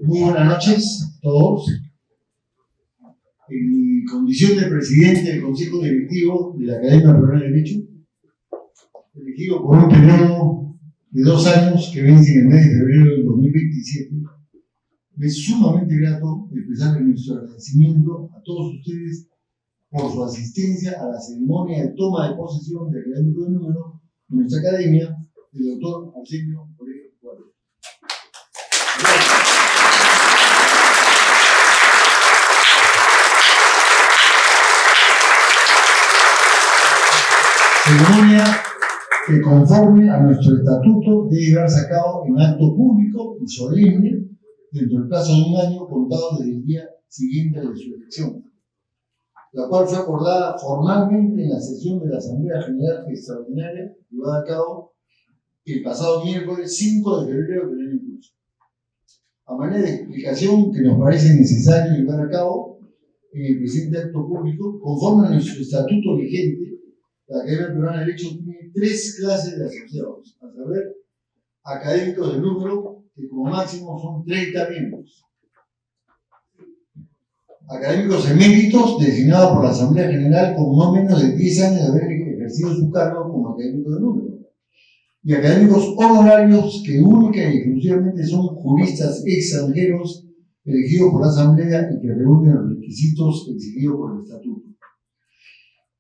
Muy buenas noches a todos. En mi condición de presidente del Consejo Directivo de la Academia Peruana de Derecho, elegido por un periodo de 2 años que vence en el mes de febrero del 2027, me es sumamente grato expresar nuestro agradecimiento a todos ustedes por su asistencia a la ceremonia de toma de posesión de académico de número de nuestra academia, el doctor Arsenio Orellana Guardia. Ceremonia que, conforme a nuestro estatuto, debe llevarse a cabo en acto público y solemne dentro del plazo de 1 año contado desde el día siguiente de su elección, la cual fue acordada formalmente en la sesión de la Asamblea General Extraordinaria llevada a cabo el pasado miércoles 5 de febrero del año en curso. A manera de explicación que nos parece necesario llevar a cabo en el presente acto público, conforme a nuestro estatuto vigente, la Academia Peruana de Derecho tiene 3 clases de asociados, a saber, académicos de número, que como máximo son 30 miembros, académicos eméritos designados por la Asamblea General con no menos de 10 años de haber ejercido su cargo como académico de número, y académicos honorarios que única y exclusivamente son juristas extranjeros elegidos por la Asamblea y que reúnen los requisitos exigidos por el Estatuto.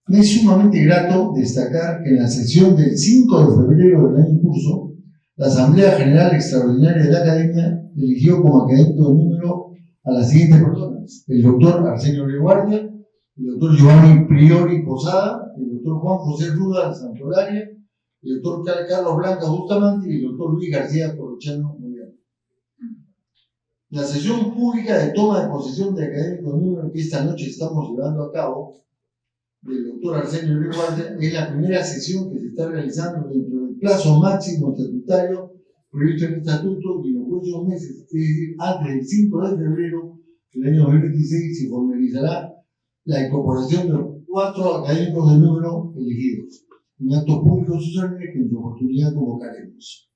Me es sumamente grato destacar que en la sesión del 5 de febrero del año en curso, la Asamblea General Extraordinaria de la Academia eligió como académico de número a las siguientes personas: el doctor Arsenio Orellana Guardia, el doctor Giovanni Priori Posada, el doctor Juan José Ruda Santolaria, el doctor Carlos Blanca Bustamante y el doctor Luis García Corochano Moyano. La sesión pública de toma de posesión de académico de número que esta noche estamos llevando a cabo del doctor Arsenio Orellana Guardia es la primera sesión que se está realizando dentro del plazo máximo estatutario previsto en el estatuto, y en los próximos meses, es decir, antes del 5 de febrero del año 2026, se formalizará la incorporación de los 4 académicos de número elegidos en actos públicos sociales que en su oportunidad convocaremos.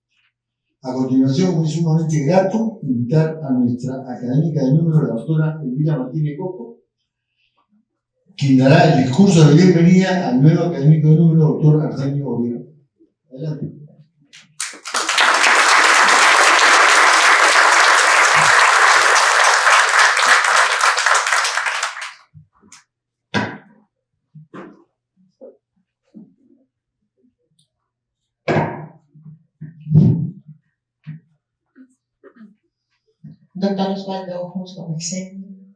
A continuación, es sumamente grato invitar a nuestra académica de número, la doctora Elvira Martínez Coco, quien dará el discurso de bienvenida al nuevo académico de número, doctor Arsenio Orellana. Adelante. Doctor Osvaldo Justo Mexen,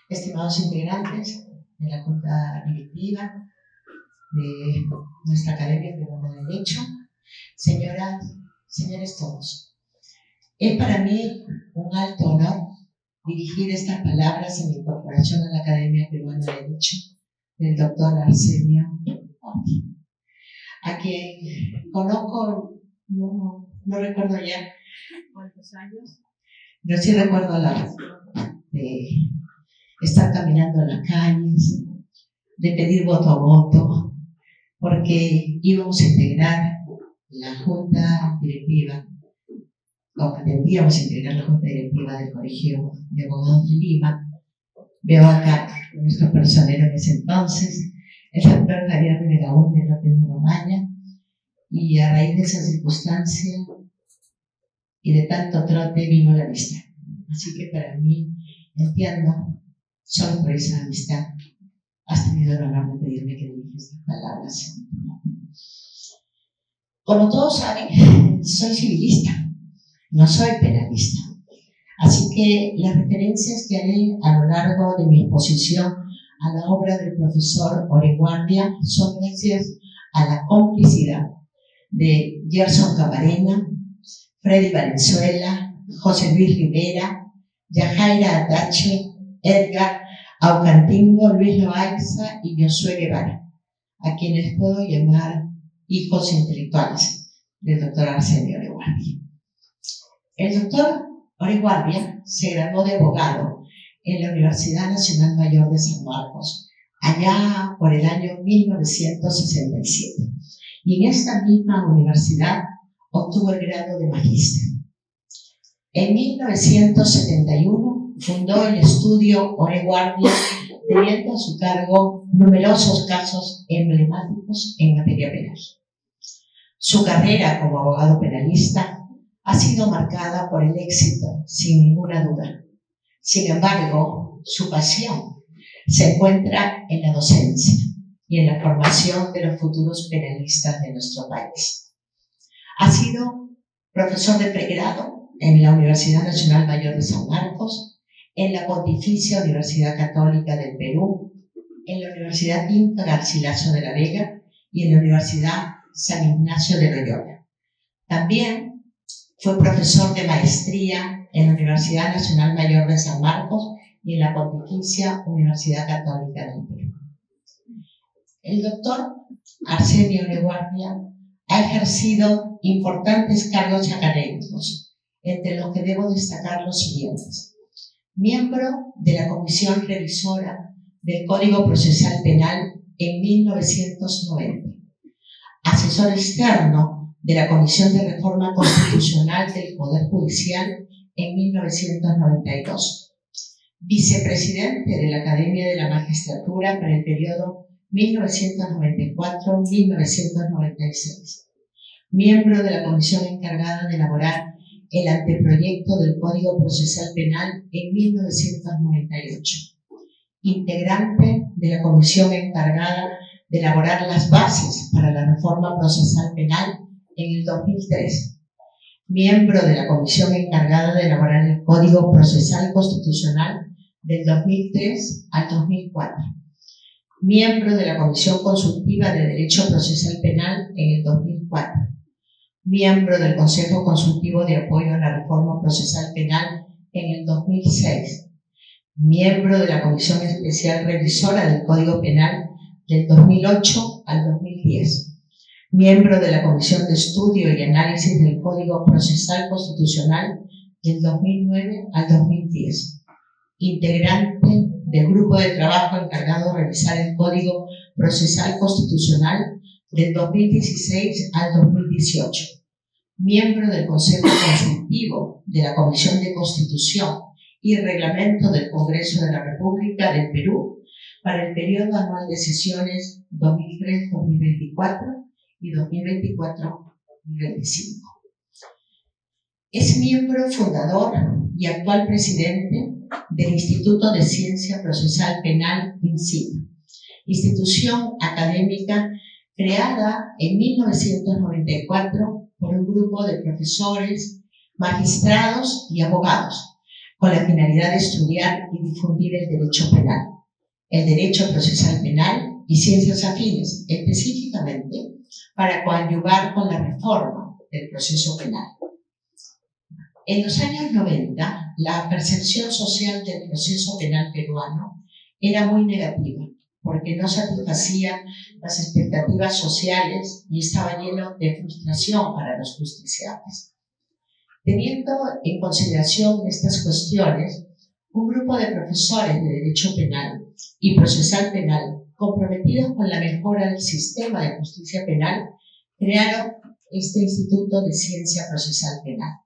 estimados integrantes de la Junta Directiva de nuestra Academia Peruana de Derecho, señoras, señores todos, es para mí un alto honor dirigir estas palabras en mi incorporación a la Academia Peruana de Derecho del doctor Arsenio Guardia, a quien conozco, no recuerdo ya cuántos años, pero sí recuerdo la razón de estar caminando en las calles, de pedir voto a voto, porque íbamos a integrar la Junta Directiva, o pretendíamos integrar la Junta Directiva del Colegio de Abogados de Lima. Veo acá a nuestro personero en ese entonces, el doctor Javier Rivera de López de Romaña, y a raíz de esa circunstancia y de tanto trote vino la amistad. Así que para mí, entiendo, solo por esa amistad, has tenido el honor de pedirme que dirija estas palabras. Como todos saben, soy civilista, no soy penalista. Así que las referencias que haré a lo largo de mi exposición a la obra del profesor Orellana Guardia son gracias a la complicidad de Gerson Camarena, Freddy Valenzuela, José Luis Rivera, Yajaira Atache, Edgar Aucantingo, Luis Loaiza y Josué Guevara, a quienes puedo llamar hijos intelectuales del doctor Arsenio Orellana Guardia. El doctor Orellana Guardia se graduó de abogado en la Universidad Nacional Mayor de San Marcos, allá por el año 1967, y en esta misma universidad obtuvo el grado de magíster. En 1971 fundó el estudio Oreguardia, teniendo a su cargo numerosos casos emblemáticos en materia penal. Su carrera como abogado penalista ha sido marcada por el éxito, sin ninguna duda. Sin embargo, su pasión se encuentra en la docencia y en la formación de los futuros penalistas de nuestro país. Ha sido profesor de pregrado en la Universidad Nacional Mayor de San Marcos, en la Pontificia Universidad Católica del Perú, en la Universidad Inca Garcilaso de la Vega y en la Universidad San Ignacio de Loyola. También fue profesor de maestría en la Universidad Nacional Mayor de San Marcos y en la Pontificia Universidad Católica del Perú. El doctor Arsenio Oreguardia ha ejercido importantes cargos académicos, entre los que debo destacar los siguientes. Miembro de la Comisión Revisora del Código Procesal Penal en 1990. Asesor externo de la Comisión de Reforma Constitucional del Poder Judicial en 1992. Vicepresidente de la Academia de la Magistratura para el periodo 1994-1996. Miembro de la comisión encargada de elaborar el anteproyecto del Código Procesal Penal en 1998. Integrante de la comisión encargada de elaborar las bases para la reforma procesal penal en el 2003. Miembro de la comisión encargada de elaborar el Código Procesal Constitucional del 2003 al 2004. Miembro de la Comisión Consultiva de Derecho Procesal Penal en el 2004. Miembro del Consejo Consultivo de Apoyo a la Reforma Procesal Penal en el 2006. Miembro de la Comisión Especial Revisora del Código Penal del 2008 al 2010. Miembro de la Comisión de Estudio y Análisis del Código Procesal Constitucional del 2009 al 2010. Integrante del grupo de trabajo encargado de revisar el Código Procesal Constitucional del 2016 al 2018. Miembro del Consejo Consultivo de la Comisión de Constitución y Reglamento del Congreso de la República del Perú para el periodo anual de sesiones 2003-2024 y 2024-2025. Es miembro fundador y actual presidente del Instituto de Ciencia Procesal Penal, INCIPE, institución académica creada en 1994 por un grupo de profesores, magistrados y abogados, con la finalidad de estudiar y difundir el derecho penal, el derecho procesal penal y ciencias afines, específicamente para coadyuvar con la reforma del proceso penal. En los años 90, la percepción social del proceso penal peruano era muy negativa, porque no satisfacía las expectativas sociales y estaba lleno de frustración para los justiciables. Teniendo en consideración estas cuestiones, un grupo de profesores de Derecho Penal y Procesal Penal comprometidos con la mejora del sistema de justicia penal crearon este Instituto de Ciencia Procesal Penal.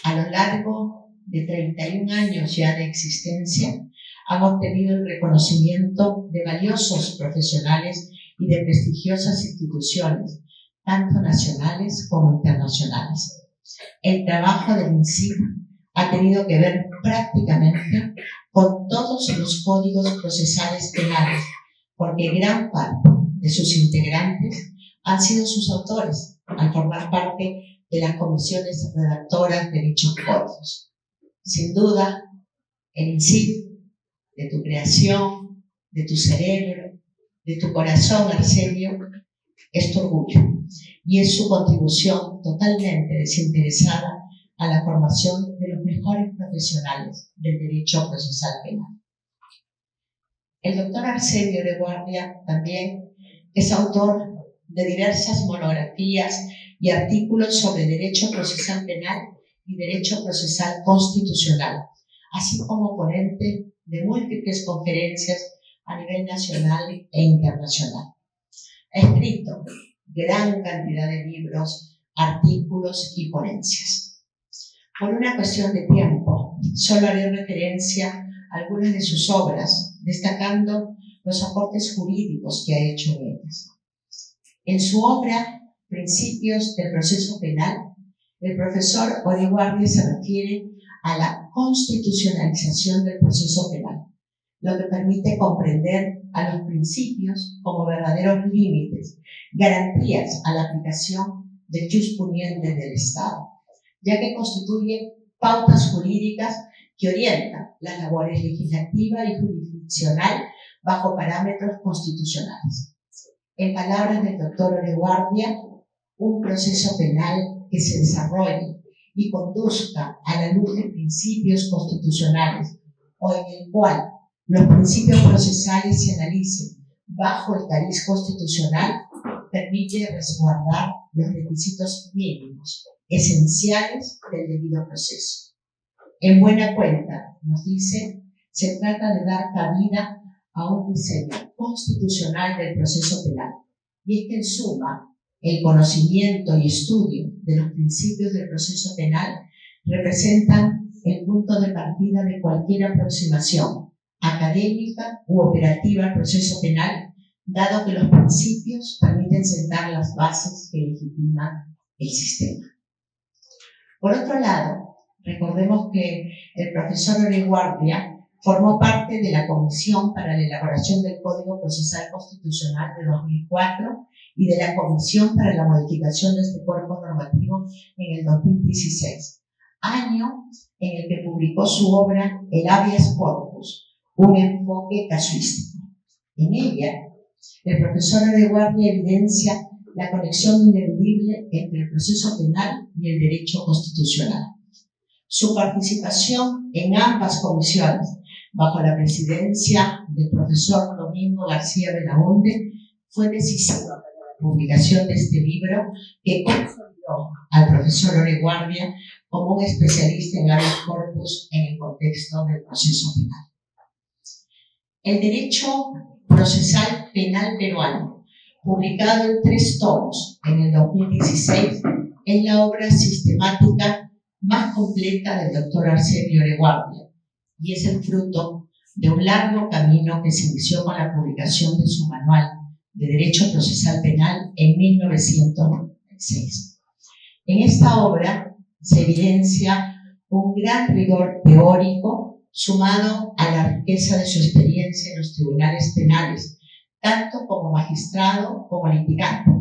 A lo largo de 31 años ya de existencia, han obtenido el reconocimiento de valiosos profesionales y de prestigiosas instituciones, tanto nacionales como internacionales. El trabajo del INCIPE ha tenido que ver prácticamente con todos los códigos procesales penales, porque gran parte de sus integrantes han sido sus autores al formar parte de las comisiones redactoras de dichos códigos. Sin duda, el INCIPE, de tu creación, de tu cerebro, de tu corazón, Arsenio, es tu orgullo y es su contribución totalmente desinteresada a la formación de los mejores profesionales del derecho procesal penal. El doctor Arsenio Oreguardia también es autor de diversas monografías y artículos sobre derecho procesal penal y derecho procesal constitucional, así como ponente de múltiples conferencias a nivel nacional e internacional. Ha escrito gran cantidad de libros, artículos y ponencias. Por una cuestión de tiempo, solo haré referencia a algunas de sus obras, destacando los aportes jurídicos que ha hecho en ellas. En su obra, Principios del Proceso Penal, el profesor Oreguardia se refiere a la constitucionalización del proceso penal, lo que permite comprender a los principios como verdaderos límites, garantías a la aplicación del jus puniendi del Estado, ya que constituyen pautas jurídicas que orientan las labores legislativa y jurisdiccional bajo parámetros constitucionales. En palabras del doctor Oreguardia, un proceso penal que se desarrolle y conduzca a la luz de principios constitucionales o en el cual los principios procesales se analicen bajo el cariz constitucional permite resguardar los requisitos mínimos, esenciales del debido proceso. En buena cuenta, nos dice, se trata de dar cabida a un diseño constitucional del proceso penal, y es que en suma, el conocimiento y estudio de los principios del proceso penal representan el punto de partida de cualquier aproximación académica u operativa al proceso penal, dado que los principios permiten sentar las bases que legitiman el sistema. Por otro lado, recordemos que el profesor Oreguardia formó parte de la Comisión para la elaboración del Código Procesal Constitucional de 2004 y de la Comisión para la modificación de este cuerpo normativo en el 2016, año en el que publicó su obra El habeas corpus, un enfoque casuístico. En ella, el profesor Oreguardia evidencia la conexión ineludible entre el proceso penal y el derecho constitucional. Su participación en ambas comisiones, bajo la presidencia del profesor Domingo García Belaunde, fue decisiva para la publicación de este libro que consolidó al profesor Oreguardia como un especialista en habeas corpus en el contexto del proceso penal. El derecho procesal penal peruano, publicado en 3 tomos en el 2016, es la obra sistemática más completa del doctor Arsenio Oreguardia y es el fruto de un largo camino que se inició con la publicación de su manual de Derecho Procesal Penal en 1996. En esta obra se evidencia un gran rigor teórico sumado a la riqueza de su experiencia en los tribunales penales, tanto como magistrado como litigante.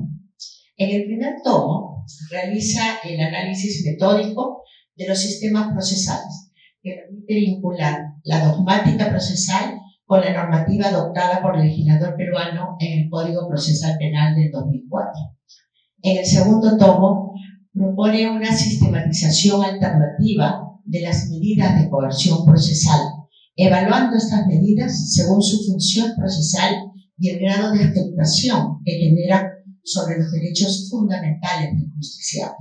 En el primer tomo realiza el análisis metódico de los sistemas procesales, que permite vincular la dogmática procesal con la normativa adoptada por el legislador peruano en el Código Procesal Penal del 2004. En el segundo tomo propone una sistematización alternativa de las medidas de coerción procesal, evaluando estas medidas según su función procesal y el grado de afectación que genera sobre los derechos fundamentales del justiciable.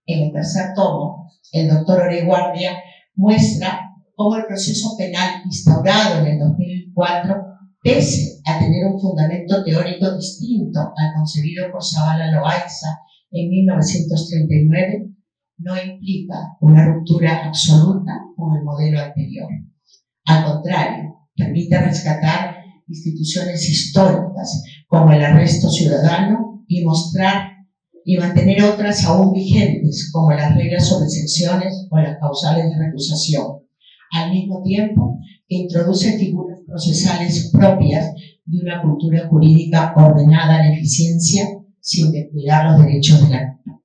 En el tercer tomo, el doctor Oreguardia muestra cómo el proceso penal instaurado en el 2004, pese a tener un fundamento teórico distinto al concebido por Zavala Loaiza en 1939, no implica una ruptura absoluta con el modelo anterior. Al contrario, permite rescatar instituciones históricas como el arresto ciudadano y mostrar y mantener otras aún vigentes como las reglas sobre exenciones o las causales de recusación, al mismo tiempo que introduce figuras procesales propias de una cultura jurídica ordenada a la eficiencia sin descuidar los derechos de la víctima.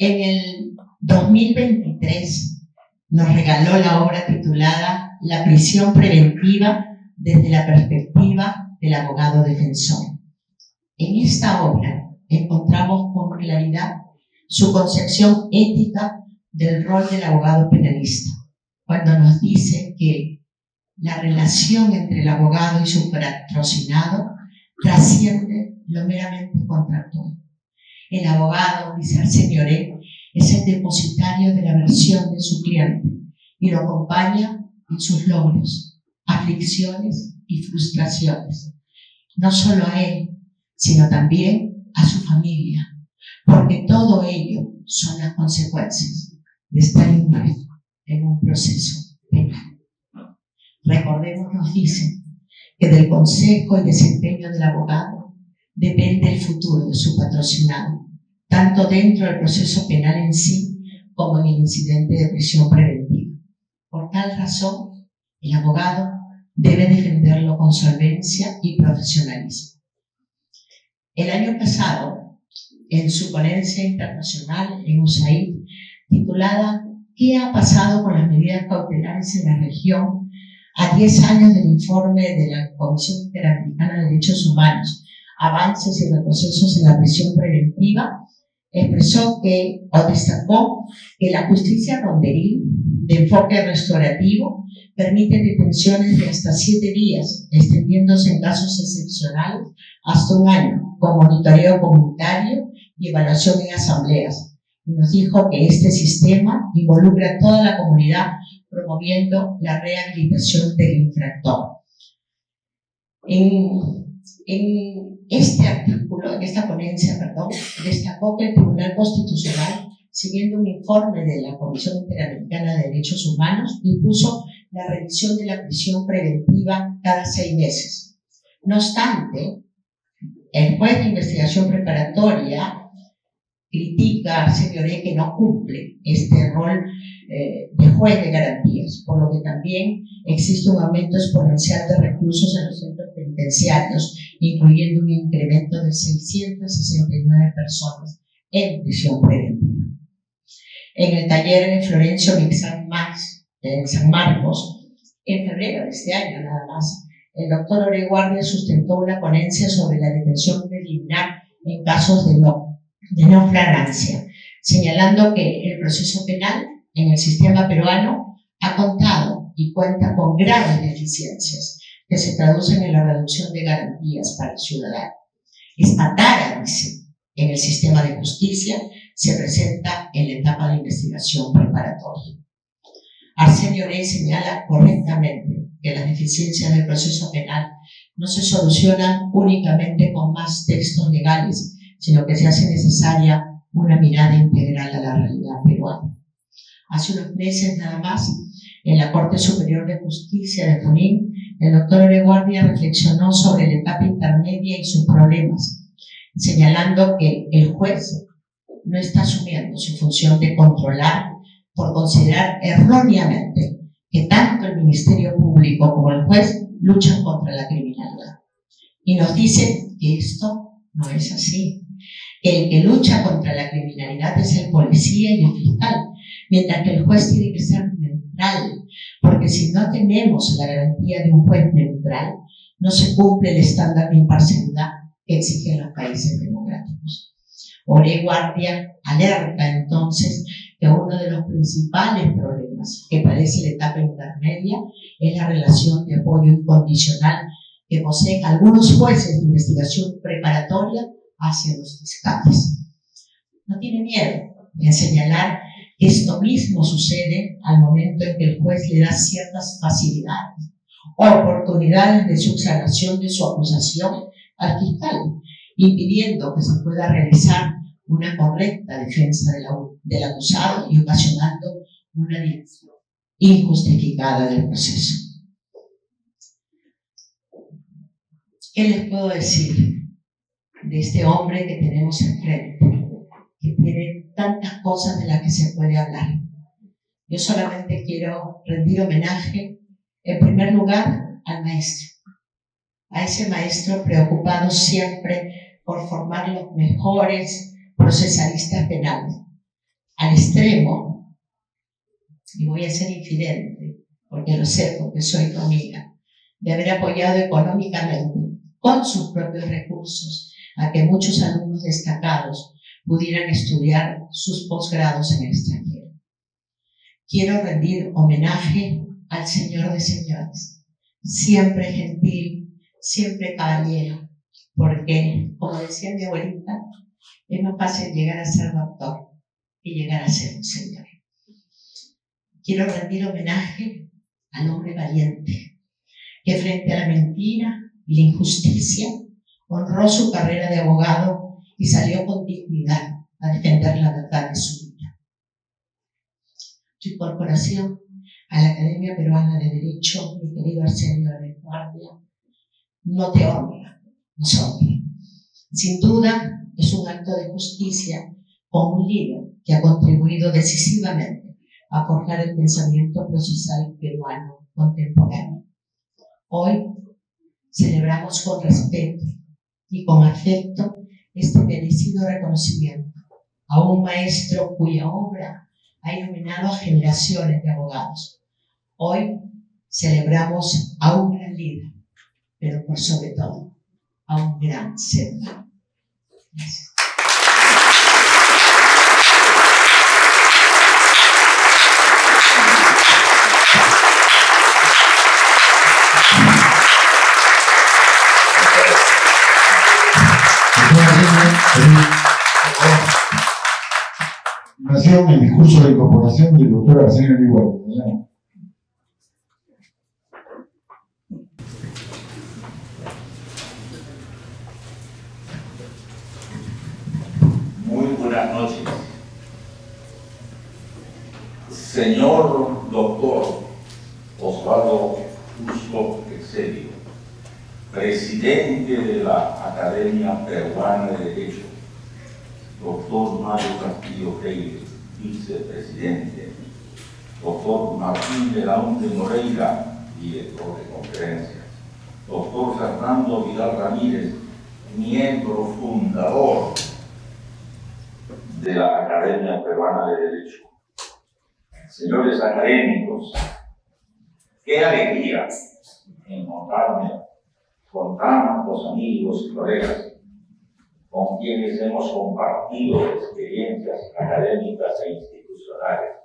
En el 2023 nos regaló la obra titulada La prisión preventiva desde la perspectiva del abogado defensor. En esta obra encontramos con claridad su concepción ética del rol del abogado penalista, cuando nos dice que la relación entre el abogado y su patrocinado trasciende lo meramente contractual. El abogado, dice Arsenio Oreguardia, es el depositario de la versión de su cliente y lo acompaña en sus logros, aflicciones y frustraciones, no solo a él, sino también a su familia, porque todo ello son las consecuencias de estar inmerso en un proceso penal. Recordemos, nos dicen, que del consejo y desempeño del abogado depende el futuro de su patrocinado, tanto dentro del proceso penal en sí como en el incidente de prisión preventiva. Por tal razón, el abogado debe defenderlo con solvencia y profesionalismo. El año pasado, en su ponencia internacional en USAID, titulada ¿Qué ha pasado con las medidas cautelares en la región a 10 años del informe de la Comisión Interamericana de Derechos Humanos, avances y retrocesos en la prisión preventiva?, expresó o destacó que la justicia ronderil de enfoque restaurativo permite detenciones de hasta 7 días, extendiéndose en casos excepcionales hasta 1 año, con monitoreo comunitario y evaluación en asambleas. Y nos dijo que este sistema involucra a toda la comunidad, promoviendo la rehabilitación del infractor. En este artículo, en esta ponencia, destacó que el Tribunal Constitucional, siguiendo un informe de la Comisión Interamericana de Derechos Humanos, impuso la revisión de la prisión preventiva cada 6 meses. No obstante, el juez de investigación preparatoria critica a Arsenio Oré que no cumple este rol de juez de garantías, por lo que también existe un aumento exponencial de reclusos en los centros penitenciarios, incluyendo un incremento de 669 personas en prisión preventiva. En el taller de Florencio Mixán en San Marcos, en febrero de este año nada más, el doctor Oré Guardia sustentó una ponencia sobre la detención preliminar en casos de no flagrancia, señalando que el proceso penal en el sistema peruano ha contado y cuenta con graves deficiencias que se traducen en la reducción de garantías para el ciudadano. Esta tara, dice, en el sistema de justicia se presenta en la etapa de investigación preparatoria. Arsenio Oré señala correctamente que las deficiencias del proceso penal no se solucionan únicamente con más textos legales, sino que se hace necesaria una mirada integral a la realidad peruana. Hace unos meses nada más, en la Corte Superior de Justicia de Junín, el doctor Oré Guardia reflexionó sobre la etapa intermedia y sus problemas, señalando que el juez no está asumiendo su función de controlar por considerar erróneamente que tanto el Ministerio Público como el juez luchan contra la criminalidad. Y nos dice que esto no es así. El que lucha contra la criminalidad es el policía y el fiscal, mientras que el juez tiene que ser neutral, porque si no tenemos la garantía de un juez neutral, no se cumple el estándar de imparcialidad que exigen los países democráticos. Oré Guardia alerta entonces que uno de los principales problemas que padece la etapa intermedia es la relación de apoyo incondicional que poseen algunos jueces de investigación preparatoria hacia los fiscales. No tiene miedo en señalar que esto mismo sucede al momento en que el juez le da ciertas facilidades o oportunidades de subsanación de su acusación al fiscal, impidiendo que se pueda realizar una correcta defensa del acusado y ocasionando una dirección injustificada del proceso. ¿Qué les puedo decir de este hombre que tenemos enfrente, que tiene tantas cosas de las que se puede hablar? Yo solamente quiero rendir homenaje, en primer lugar, al maestro, a ese maestro preocupado siempre por formar los mejores procesalistas penales, al extremo, y voy a ser infidente, porque lo sé, porque soy tu amiga, de haber apoyado económicamente, con sus propios recursos, a que muchos alumnos destacados pudieran estudiar sus posgrados en el extranjero. Quiero rendir homenaje al Señor de señores, siempre gentil, siempre caballero, porque, como decía mi abuelita, es más fácil llegar a ser doctor que llegar a ser un señor. Quiero rendir homenaje al hombre valiente, que frente a la mentira y la injusticia honró su carrera de abogado y salió con dignidad a defender la verdad de su vida. incorporación a la Academia Peruana de Derecho, mi querido Arsenio de Guardia, no te honra, nos honra. Sin duda, es un acto de justicia con un líder que ha contribuido decisivamente a forjar el pensamiento procesal peruano contemporáneo. Hoy celebramos con respeto y con afecto este merecido reconocimiento a un maestro cuya obra ha iluminado a generaciones de abogados. Hoy celebramos a un gran líder, pero por sobre todo a un gran ser humano. Gracias. Nació el discurso de incorporación del doctor Arsenio de Guardia. Muy buenas noches. Señor doctor Osvaldo Cusco Excelio, presidente de la Academia Peruana de Derecho, doctor Mario Castillo Freire, vicepresidente, doctor Martín Belaúnde Moreira, director de conferencias, doctor Fernando Vidal Ramírez, miembro fundador de la Academia Peruana de Derecho. Señores académicos, qué alegría encontrarme con tantos amigos y colegas con quienes hemos compartido experiencias académicas e institucionales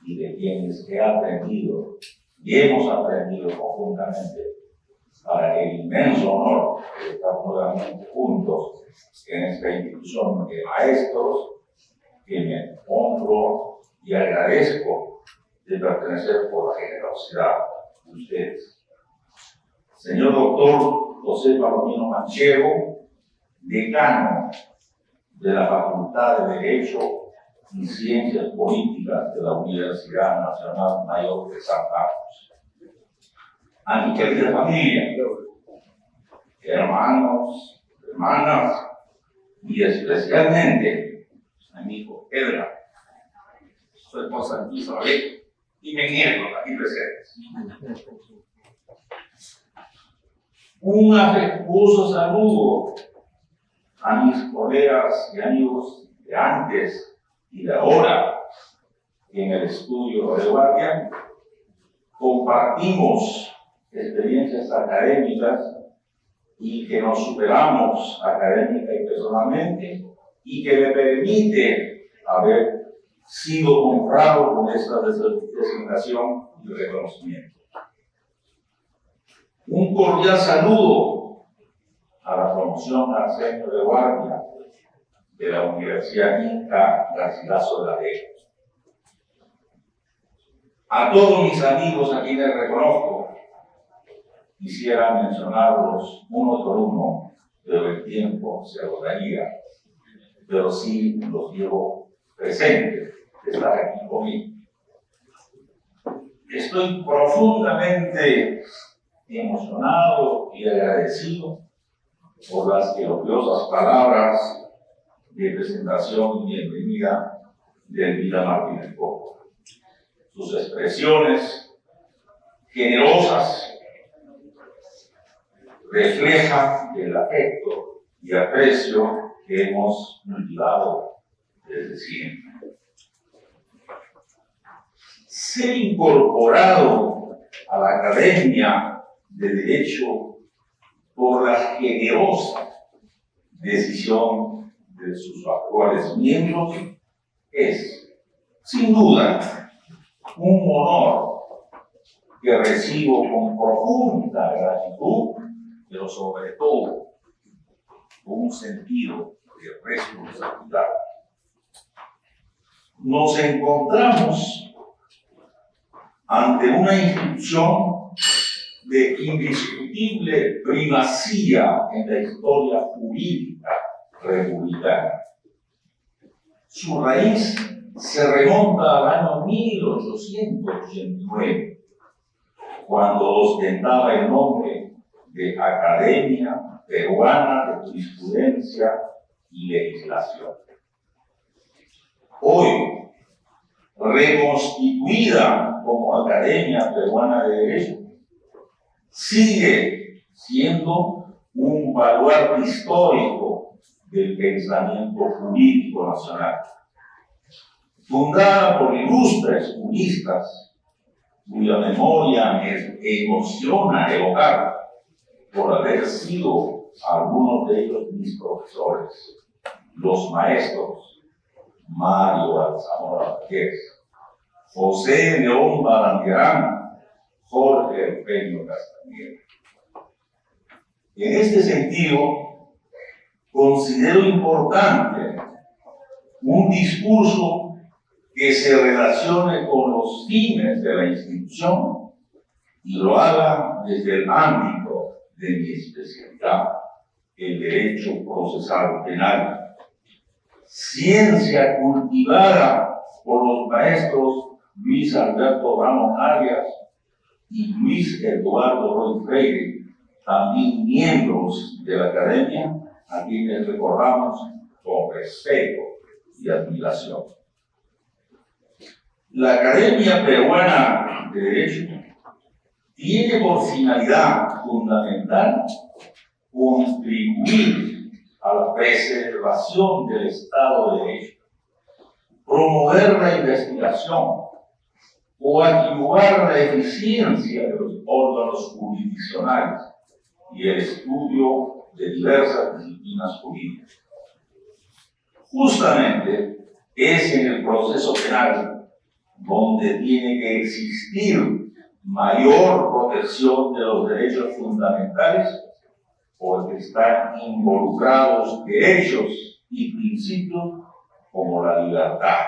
y de quienes he aprendido y hemos aprendido conjuntamente para el inmenso honor de estar nuevamente juntos en esta institución de maestros que me honro y agradezco de pertenecer por la generosidad de ustedes. Señor doctor José Palomino Manchego, decano de la Facultad de Derecho y Ciencias Políticas de la Universidad Nacional Mayor de San Marcos. A mi querida familia, hermanos, hermanas, y especialmente a mi hijo Edgar, su esposa Isabel, y mis nietos aquí presentes. Un afectuoso saludo a mis colegas y amigos de antes y de ahora en el estudio de Guardia. Compartimos experiencias académicas y que nos superamos académica y personalmente y que me permite haber sido honrado con esta designación y reconocimiento. Un cordial saludo a la promoción Arsenio de Guardia de la Universidad Inca Garcilaso de la Vega. A todos mis amigos a quienes reconozco, quisiera mencionarlos uno por uno, pero el tiempo se agotaría, pero sí los llevo presentes de estar aquí conmigo. Estoy profundamente emocionado y agradecido por las elogiosas palabras de presentación y bienvenida de Elvira Martínez Coco. Sus expresiones generosas reflejan el afecto y aprecio que hemos cultivado desde siempre. Ser incorporado a la Academia de Derecho por la generosa decisión de sus actuales miembros es, sin duda, un honor que recibo con profunda gratitud, pero sobre todo con un sentido de responsabilidad. Nos encontramos ante una institución de indiscutible primacía en la historia jurídica republicana. Su raíz se remonta al año 1889, cuando ostentaba el nombre de Academia Peruana de Jurisprudencia y Legislación. Hoy, reconstituida como Academia Peruana de Derecho, sigue siendo un baluarte histórico del pensamiento jurídico nacional. Fundada por ilustres juristas cuya memoria me emociona evocar por haber sido algunos de ellos mis profesores, los maestros Mario Alzamora Vázquez, José León Barandiarán, Jorge Peño Castañeda. En este sentido, considero importante un discurso que se relacione con los fines de la institución y lo haga desde el ámbito de mi especialidad, el derecho procesal penal, ciencia cultivada por los maestros Luis Alberto Ramos Arias y Luis Eduardo Roy Freire, también miembros de la Academia, a quienes recordamos con respeto y admiración. La Academia Peruana de Derecho tiene por finalidad fundamental contribuir a la preservación del Estado de Derecho, promover la investigación, coadyuvar la eficiencia de los órganos jurisdiccionales y el estudio de diversas disciplinas jurídicas. Justamente es en el proceso penal donde tiene que existir mayor protección de los derechos fundamentales, porque están involucrados derechos y principios como la libertad,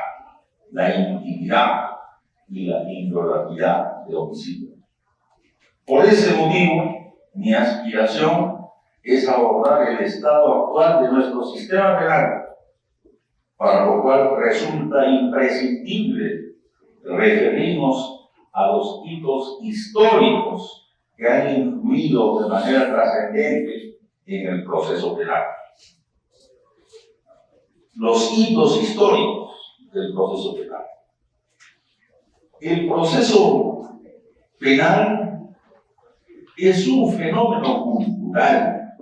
la intimidad y la inviolabilidad de homicidio. Por ese motivo, mi aspiración es abordar el estado actual de nuestro sistema penal, para lo cual resulta imprescindible referirnos a los hitos históricos que han influido de manera trascendente en el proceso penal. Los hitos históricos del proceso penal. El proceso penal es un fenómeno cultural,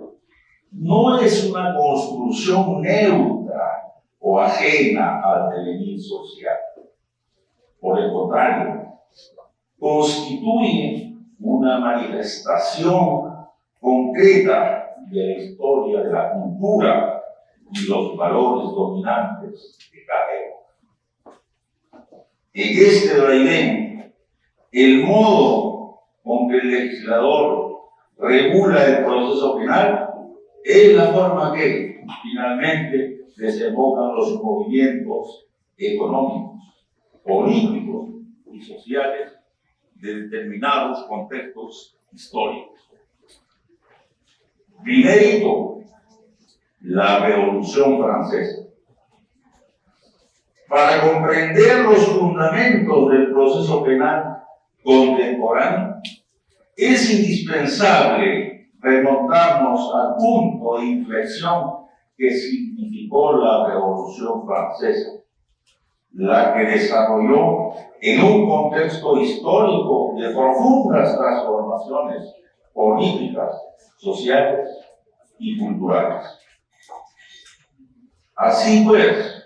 no es una construcción neutra o ajena al devenir social. Por el contrario, constituye una manifestación concreta de la historia de la cultura y los valores dominantes de cada época. En este vaivén, el modo con que el legislador regula el proceso penal es la forma que finalmente desembocan los movimientos económicos, políticos y sociales de determinados contextos históricos. Primero, la Revolución Francesa. Para comprender los fundamentos del proceso penal contemporáneo, es indispensable remontarnos al punto de inflexión que significó la Revolución Francesa, la que desarrolló en un contexto histórico de profundas transformaciones políticas, sociales y culturales. Así pues,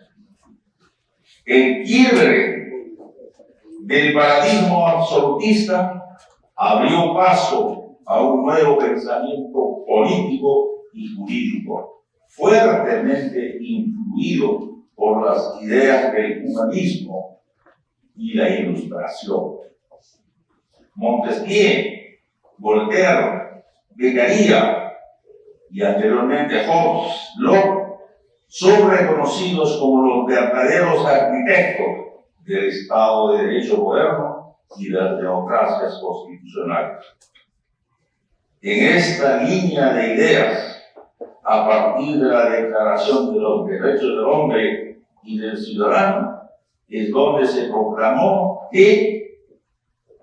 el quiebre del paradigma absolutista abrió paso a un nuevo pensamiento político y jurídico, fuertemente influido por las ideas del humanismo y la ilustración. Montesquieu, Voltaire, Beccaria y anteriormente Hobbes, Locke, son reconocidos como los verdaderos arquitectos del Estado de Derecho moderno y de las democracias constitucionales. En esta línea de ideas, a partir de la Declaración de los Derechos del Hombre y del Ciudadano, es donde se proclamó que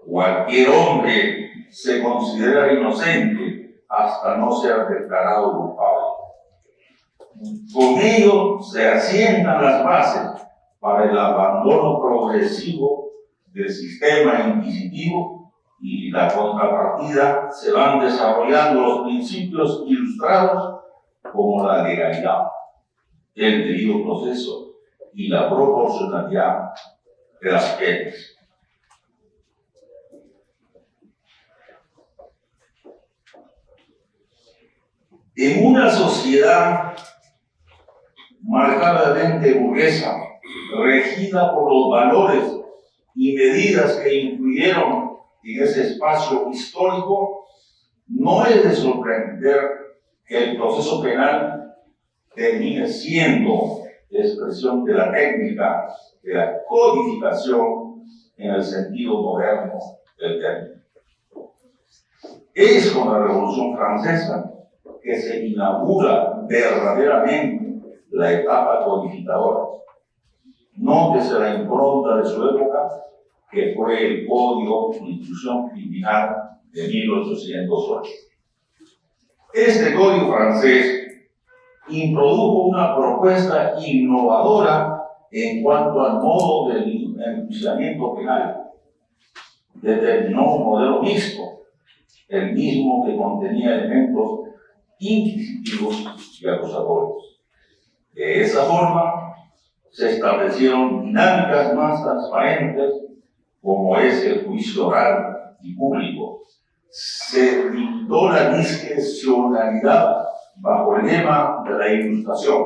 cualquier hombre se considera inocente hasta no ser declarado culpable. Con ello se asientan las bases para el abandono progresivo del sistema inquisitivo y la contrapartida se van desarrollando los principios ilustrados como la legalidad, el debido proceso y la proporcionalidad de las penas. En una sociedad marcadamente burguesa, regida por los valores y medidas que influyeron en ese espacio histórico, no es de sorprender que el proceso penal termine siendo expresión de la técnica de la codificación en el sentido moderno del término. Es con la Revolución Francesa que se inaugura verdaderamente la etapa codificadora. Nótese la impronta de su época, que fue el Código de Instrucción Criminal de 1808. Este código francés introdujo una propuesta innovadora en cuanto al modo del enjuiciamiento penal. Determinó un modelo mixto, el mismo que contenía elementos inquisitivos y acusatorios. De esa forma, se establecieron dinámicas más transparentes, como es el juicio oral y público. Se limitó la discrecionalidad bajo el lema de la ilustración,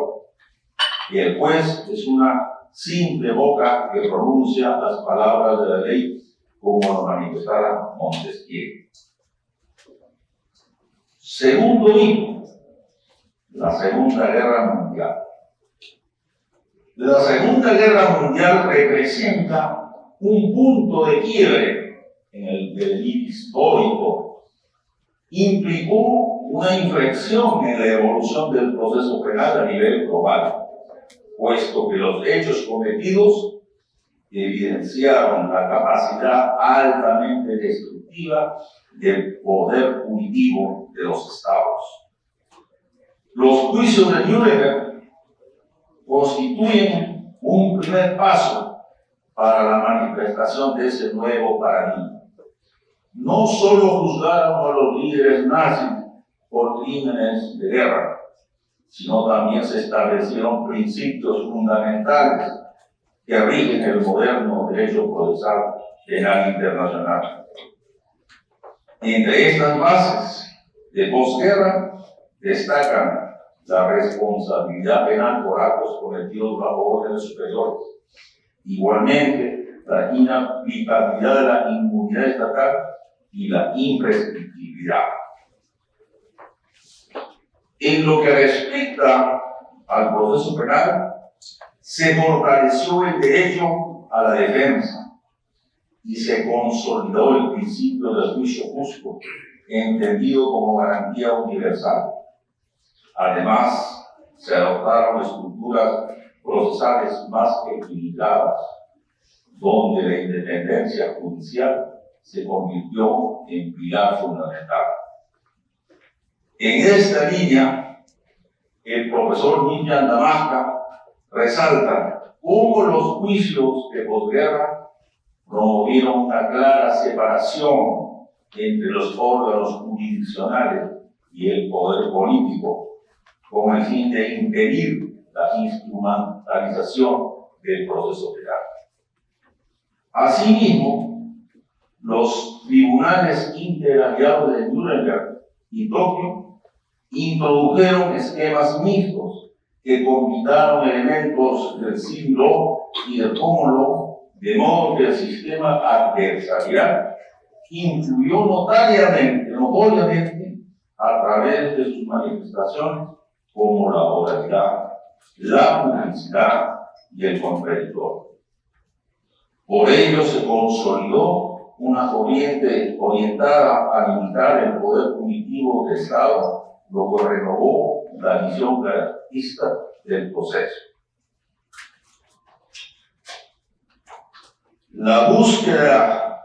y el juez es una simple boca que pronuncia las palabras de la ley, como lo manifestara Montesquieu. Segundo hito, la Segunda Guerra Mundial. La Segunda Guerra Mundial representa un punto de quiebre en el devenir histórico. Implicó una inflexión en la evolución del proceso penal a nivel global, puesto que los hechos cometidos evidenciaron la capacidad altamente destructiva del poder punitivo de los estados. Los juicios de Nuremberg constituyen un primer paso para la manifestación de ese nuevo paradigma. No solo juzgaron a los líderes nazis por crímenes de guerra, sino también se establecieron principios fundamentales que rigen el moderno derecho procesal penal internacional. Entre estas bases de posguerra destacan la responsabilidad penal por actos cometidos bajo órdenes superiores. Igualmente, la inaplicabilidad de la inmunidad estatal y la imprescriptibilidad. En lo que respecta al proceso penal, se fortaleció el derecho a la defensa y se consolidó el principio del juicio justo, entendido como garantía universal. Además, se adoptaron estructuras procesales más equilibradas, donde la independencia judicial se convirtió en pilar fundamental. En esta línea, el profesor Nipian Damasca resalta cómo los juicios de posguerra promovieron una clara separación entre los órganos jurisdiccionales y el poder político, con el fin de impedir la instrumentalización del proceso penal. Asimismo, los tribunales interaliados de Nuremberg y Tokio introdujeron esquemas mixtos que combinaron elementos del civil law y del common law, de modo que el sistema adversarial influyó notoriamente a través de sus manifestaciones como la oralidad, la publicidad y el contradictorio. Por ello se consolidó una corriente orientada a limitar el poder punitivo del Estado, lo que renovó la visión garantista del proceso. La búsqueda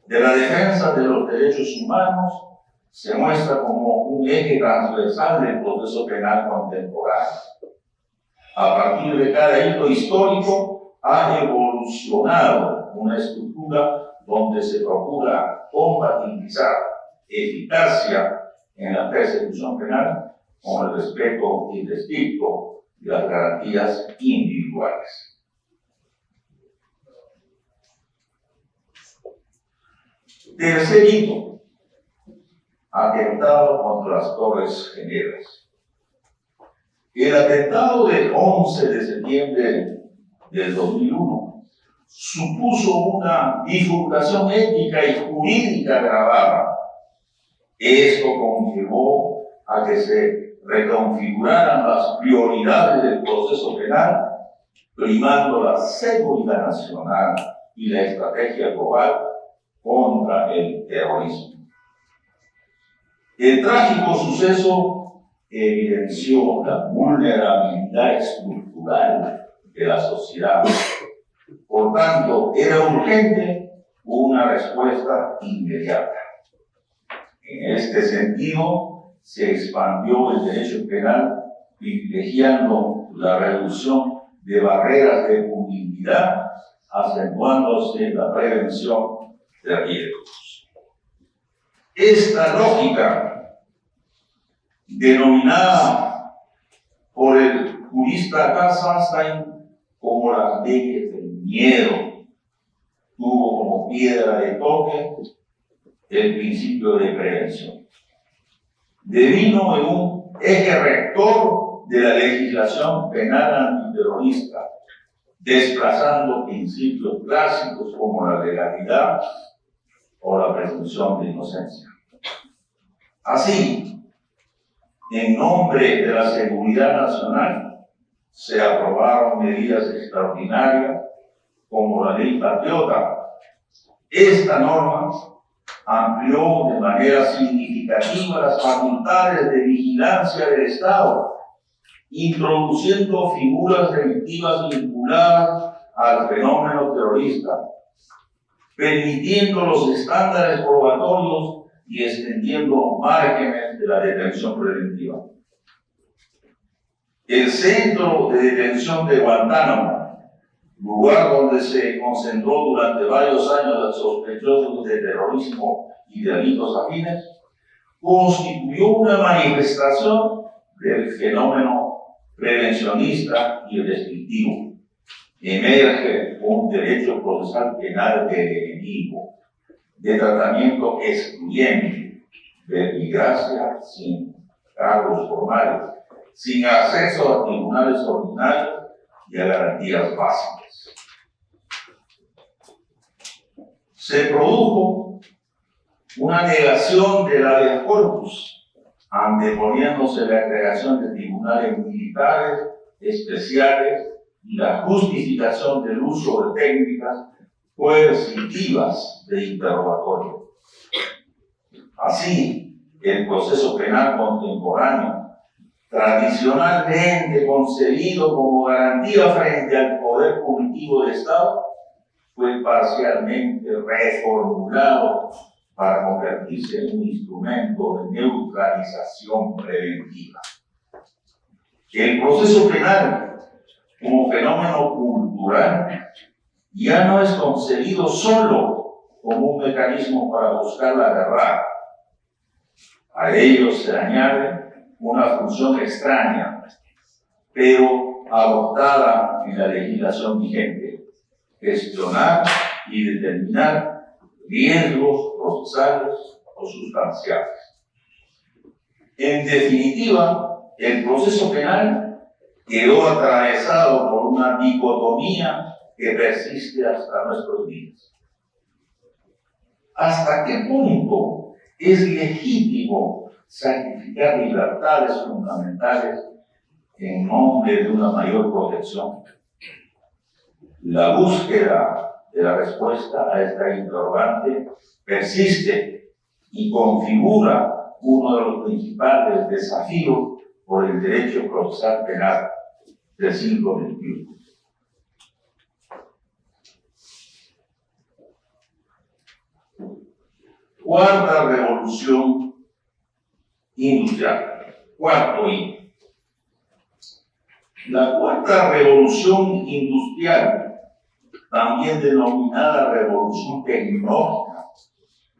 de la defensa de los derechos humanos se muestra como un eje transversal del proceso penal contemporáneo. A partir de cada hito histórico ha evolucionado una estructura donde se procura compatibilizar eficacia en la persecución penal con el respeto irrestricto de las garantías individuales. Tercer hito: atentado contra las Torres Gemelas. El atentado del 11 de septiembre del 2001 supuso una bifurcación ética y jurídica agravada. Esto conllevó a que se reconfiguraran las prioridades del proceso penal, primando la seguridad nacional y la estrategia global contra el terrorismo. El trágico suceso evidenció la vulnerabilidad estructural de la sociedad. Por tanto, era urgente una respuesta inmediata. En este sentido, se expandió el derecho penal, privilegiando la reducción de barreras de punibilidad, acentuándose la prevención de riesgos. Esta lógica, denominada por el jurista Carl Sandstein como las leyes del miedo, tuvo como piedra de toque el principio de prevención. Devino en un eje rector de la legislación penal antiterrorista, desplazando principios clásicos como la legalidad o la presunción de inocencia. Así, en nombre de la seguridad nacional, se aprobaron medidas extraordinarias como la Ley Patriota. Esta norma amplió de manera significativa las facultades de vigilancia del Estado, introduciendo figuras delictivas vinculadas al fenómeno terrorista, permitiendo los estándares probatorios y extendiendo márgenes de la detención preventiva. El centro de detención de Guantánamo, lugar donde se concentró durante varios años a sospechosos de terrorismo y delitos afines, constituyó una manifestación del fenómeno prevencionista y restrictivo. Emerge un derecho procesal penal del enemigo, de tratamiento excluyente, de verbigracia sin cargos formales, sin acceso a tribunales ordinarios y a garantías básicas. Se produjo una negación del habeas corpus, anteponiéndose la creación de tribunales militares especiales y la justificación del uso de técnicas coercitivas de interrogatorio. Así, el proceso penal contemporáneo, tradicionalmente concebido como garantía frente al poder punitivo del Estado, fue parcialmente reformulado para convertirse en un instrumento de neutralización preventiva. El proceso penal, como fenómeno cultural, ya no es concebido solo como un mecanismo para buscar la verdad. A ello se añade una función extraña, pero adoptada en la legislación vigente: gestionar y determinar riesgos procesales o sustanciales. En definitiva, el proceso penal quedó atravesado por una dicotomía que persiste hasta nuestros días. ¿Hasta qué punto es legítimo sacrificar libertades fundamentales en nombre de una mayor protección? La búsqueda de la respuesta a esta interrogante persiste y configura uno de los principales desafíos por el derecho procesal penal del siglo XXI. Cuarta revolución industrial. Cuarto hito. La cuarta revolución industrial, también denominada revolución tecnológica,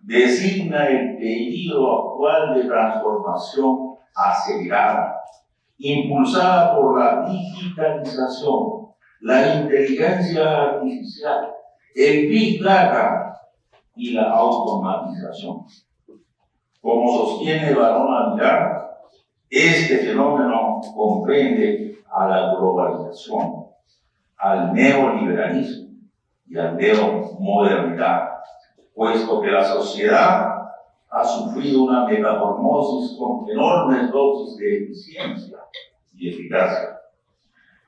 designa el periodo actual de transformación acelerada, impulsada por la digitalización, la inteligencia artificial, el Big Data y la automatización. Como sostiene Barón Aguilar, este fenómeno comprende a la globalización, al neoliberalismo y al neomodernidad, puesto que la sociedad ha sufrido una metamorfosis con enormes dosis de eficiencia y eficacia.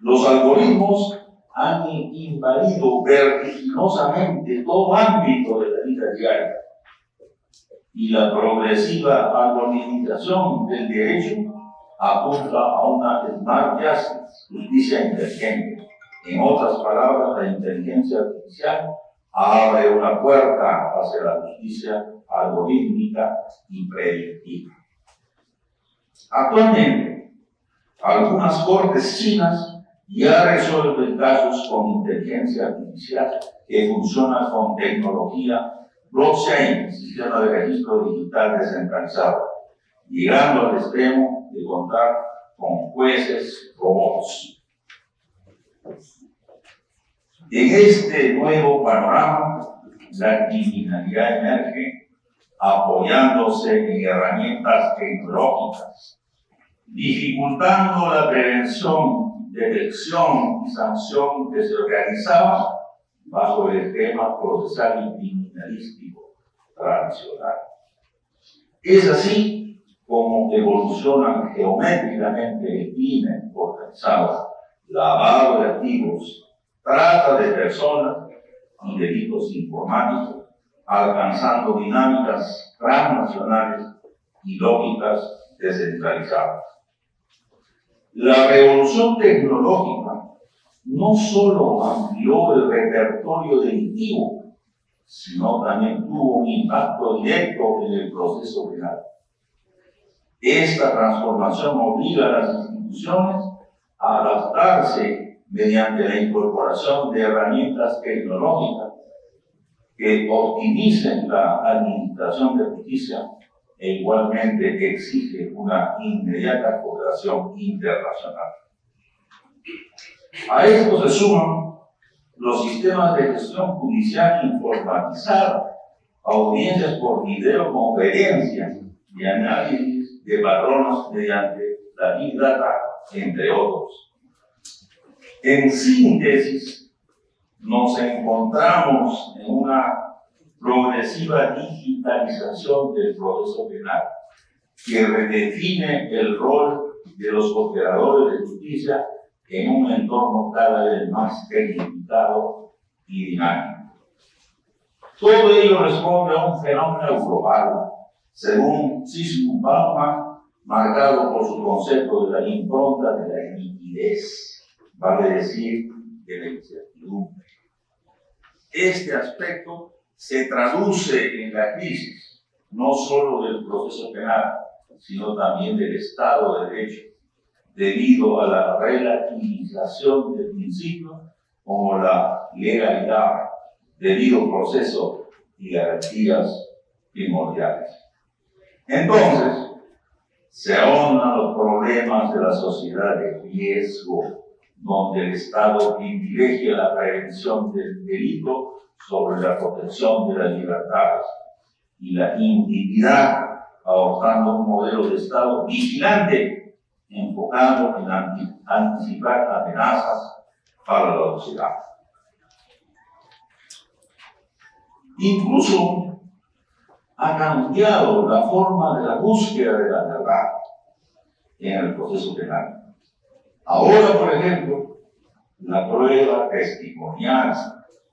Los algoritmos han invadido vertiginosamente todo ámbito de la vida diaria y la progresiva algoritmización del derecho apunta a una smart justice, justicia inteligente. En otras palabras, la inteligencia artificial abre una puerta hacia la justicia algorítmica y predictiva. Actualmente, algunas cortes chinas ya resuelven casos con inteligencia artificial que funciona con tecnología blockchain, sistema de registro digital descentralizado, llegando al extremo de contar con jueces robots. En este nuevo panorama, la criminalidad emerge apoyándose en herramientas tecnológicas, dificultando la prevención, detección y sanción que se organizaba bajo el esquema procesal y criminalístico tradicional. Es así como evolucionan geométricamente el crimen organizado, lavado de activos, trata de personas y delitos informáticos, alcanzando dinámicas transnacionales y lógicas descentralizadas. La revolución tecnológica no solo amplió el repertorio delictivo, sino también tuvo un impacto directo en el proceso penal. Esta transformación obliga a las instituciones a adaptarse mediante la incorporación de herramientas tecnológicas que optimicen la administración de justicia e igualmente exige una inmediata cooperación internacional. A esto se suman los sistemas de gestión judicial informatizada, audiencias por videoconferencia y análisis de patronos mediante la Big Data, entre otros. En síntesis, nos encontramos en una progresiva digitalización del proceso penal que redefine el rol de los operadores de justicia en un entorno cada vez más tecnificado y dinámico. Todo ello responde a un fenómeno global, según Zygmunt Bauman, marcado por su concepto de la impronta de la nitidez, vale decir, de la incertidumbre. Este aspecto se traduce en la crisis, no solo del proceso penal, sino también del Estado de Derecho, debido a la relativización de principios como la legalidad, debido proceso y garantías primordiales. Entonces, se ahondan los problemas de la sociedad de riesgo, donde el Estado privilegia la prevención del delito sobre la protección de las libertades y la intimidad, adoptando un modelo de Estado vigilante, enfocado en anticipar amenazas para la sociedad. Incluso ha cambiado la forma de la búsqueda de la verdad en el proceso penal. Ahora, por ejemplo, la prueba testimonial,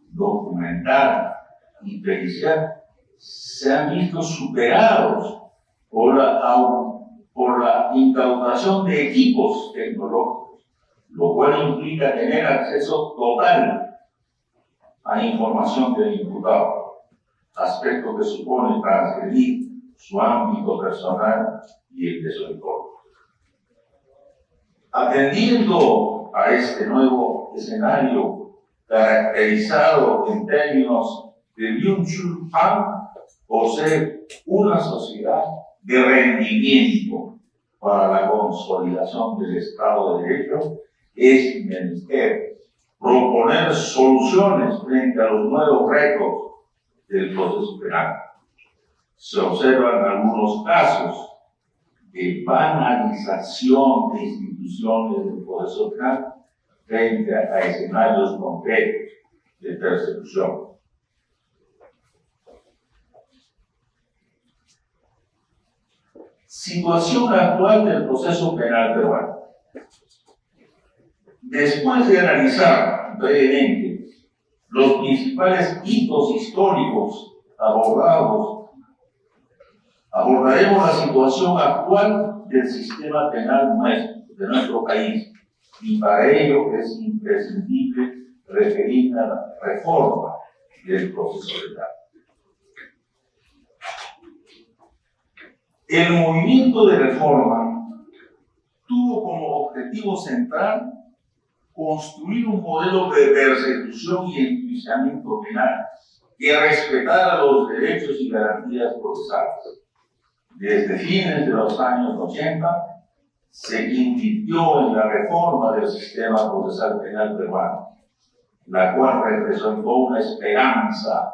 documental y pericial se han visto superados por la incautación de equipos tecnológicos, lo cual implica tener acceso total a información del imputado, aspecto que supone transgredir su ámbito personal y el de su entorno. Atendiendo a este nuevo escenario caracterizado en términos de Byung-Chul Han por ser una sociedad de rendimiento para la consolidación del Estado de Derecho, es menester proponer soluciones frente a los nuevos retos del proceso penal. Se observan algunos casos de banalización de instituciones del proceso penal frente a escenarios concretos de persecución. Situación actual del proceso penal peruano. Después de analizar brevemente los principales hitos históricos abordaremos la situación actual del sistema penal de nuestro país, y para ello es imprescindible referir a la reforma del proceso penal. El movimiento de reforma tuvo como objetivo central construir un modelo de persecución y enjuiciamiento penal que respetara los derechos y garantías procesales. Desde fines de los años 80 se invirtió en la reforma del sistema procesal penal peruano, la cual representó una esperanza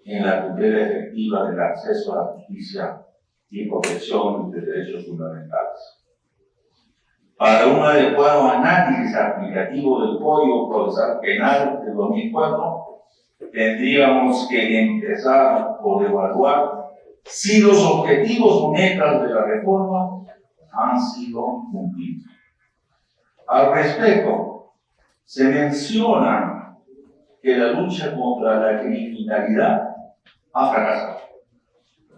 en la tutela efectiva del acceso a la justicia y protección de derechos fundamentales. Para un adecuado análisis aplicativo del Código Procesal Penal de 2004, tendríamos que empezar por evaluar si los objetivos metas de la reforma han sido cumplidos. Al respecto, se menciona que la lucha contra la criminalidad ha fracasado,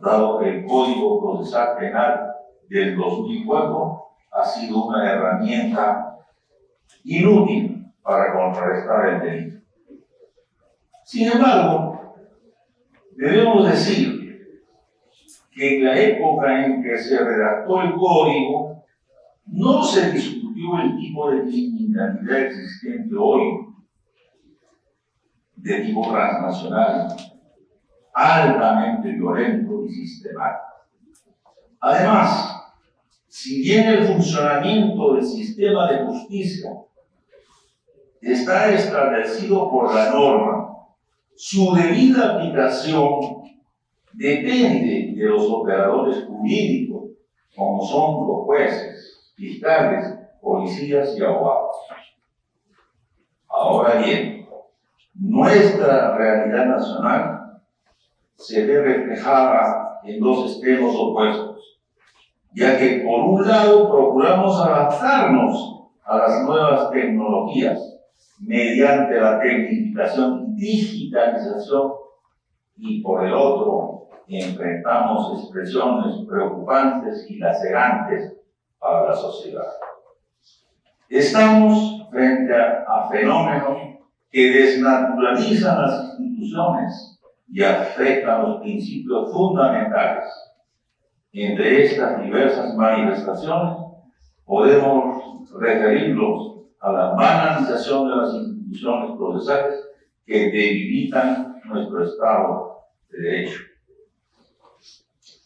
dado que el Código Procesal Penal del 2004 ha sido una herramienta inútil para contrarrestar el delito. Sin embargo, debemos decir que en la época en que se redactó el código, no se discutió el tipo de criminalidad existente hoy, de tipo transnacional, altamente violento y sistemático. Además, si bien el funcionamiento del sistema de justicia está establecido por la norma, su debida aplicación depende de los operadores jurídicos, como son los jueces, fiscales, policías y abogados. Ahora bien, nuestra realidad nacional se ve reflejada en dos extremos opuestos, ya que por un lado procuramos adaptarnos a las nuevas tecnologías mediante la tecnificación y digitalización, y por el otro enfrentamos expresiones preocupantes y lacerantes para la sociedad. Estamos frente a fenómenos que desnaturalizan las instituciones y afectan los principios fundamentales. Entre estas diversas manifestaciones podemos referirlos a la banalización de las instituciones procesales que debilitan nuestro Estado de Derecho.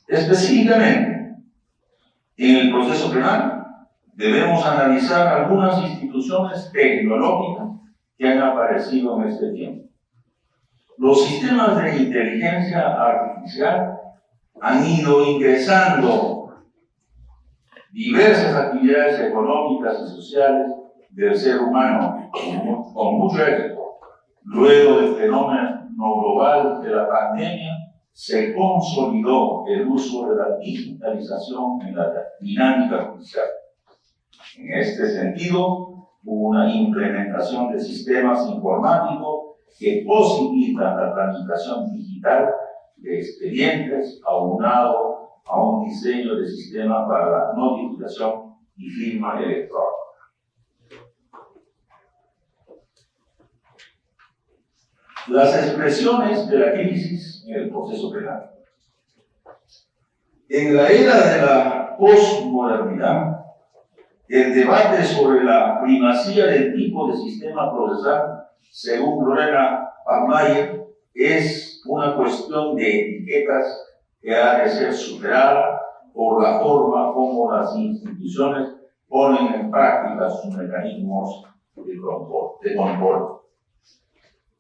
Específicamente, en el proceso penal debemos analizar algunas instituciones tecnológicas que han aparecido en este tiempo. Los sistemas de inteligencia artificial han ido ingresando diversas actividades económicas y sociales del ser humano con mucho éxito. Luego del fenómeno global de la pandemia, se consolidó el uso de la digitalización en la dinámica judicial. En este sentido, hubo una implementación de sistemas informáticos que posibilitan la tramitación digital de expedientes, aunado a un diseño de sistema para la notificación y firma electrónica. Las expresiones de la crisis en el proceso penal. En la era de la posmodernidad, el debate sobre la primacía del tipo de sistema procesal, según Lorena Pagmayer, es una cuestión de etiquetas que ha de ser superada por la forma como las instituciones ponen en práctica sus mecanismos de control.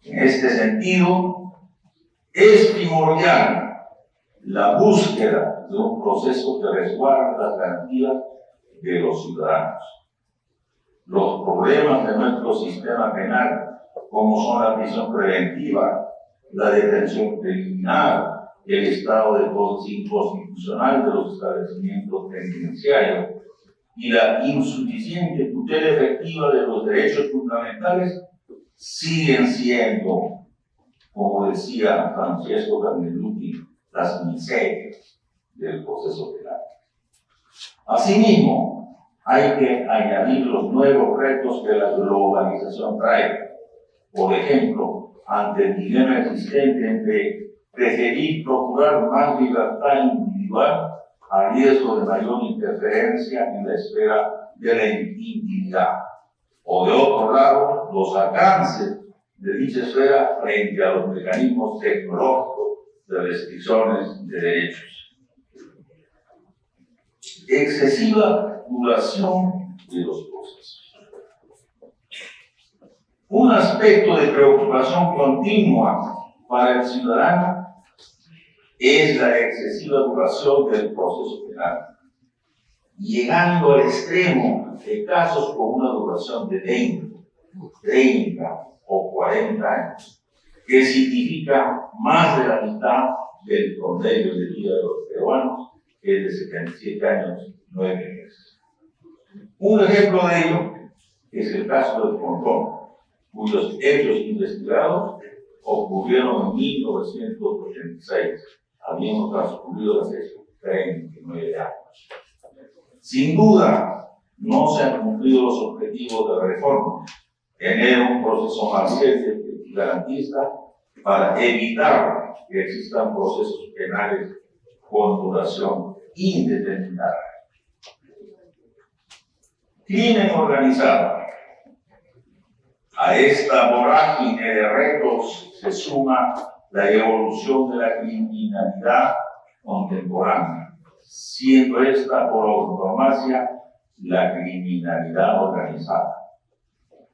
En este sentido, es primordial la búsqueda de un proceso que resguarde las garantías de los ciudadanos. Los problemas de nuestro sistema penal, como son la prisión preventiva, la detención preliminar, el estado de inconstitucional de los establecimientos penitenciarios y la insuficiente tutela efectiva de los derechos fundamentales, siguen siendo, como decía Francesco Castellucci, las miserias del proceso penal. Asimismo, hay que añadir los nuevos retos que la globalización trae. Por ejemplo, ante el dilema existente entre preferir procurar más libertad individual a riesgo de mayor interferencia en la esfera de la intimidad, o de otro lado, los alcances de dicha esfera frente a los mecanismos tecnológicos de restricciones de derechos. Excesiva duración de los procesos. Un aspecto de preocupación continua para el ciudadano es la excesiva duración del proceso penal, llegando al extremo de casos con una duración de 20, 30 o 40 años, que significa más de la mitad del promedio de vida de los peruanos, que es de 77 años, 9 meses. Un ejemplo de ello es el caso del Pontón, cuyos hechos investigados ocurrieron en 1986, habiendo transcurrido hace 39 años. Sin duda, no se han cumplido los objetivos de la reforma, tener un proceso más serio y garantista para evitar que existan procesos penales con duración indeterminada. Crimen organizado. A esta vorágine de retos se suma la evolución de la criminalidad contemporánea, siendo esta por antonomasia la criminalidad organizada.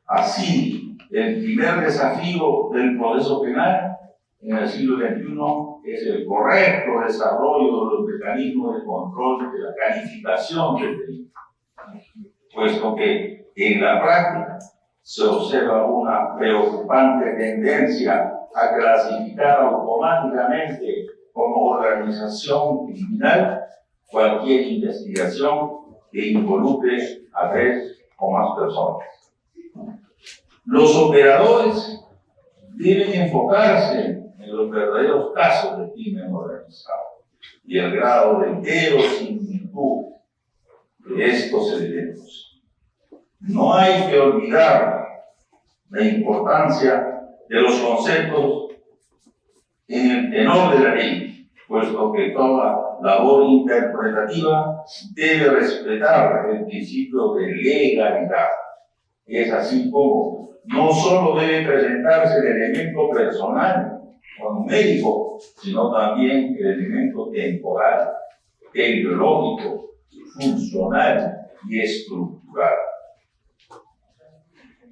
Así, el primer desafío del proceso penal en el siglo XXI es el correcto desarrollo de los mecanismos de control de la calificación del delito, puesto que en la práctica se observa una preocupante tendencia a clasificar automáticamente como organización criminal cualquier investigación que involucre a 3 o más personas. Los operadores deben enfocarse en los verdaderos casos de crimen organizado y el grado de verosimilitud de estos elementos. No hay que olvidar la importancia de los conceptos en el tenor de la ley, puesto que toda labor interpretativa debe respetar el principio de legalidad. Es así como no solo debe presentarse el elemento personal o numérico, sino también el elemento temporal, tecnológico, funcional y estructural.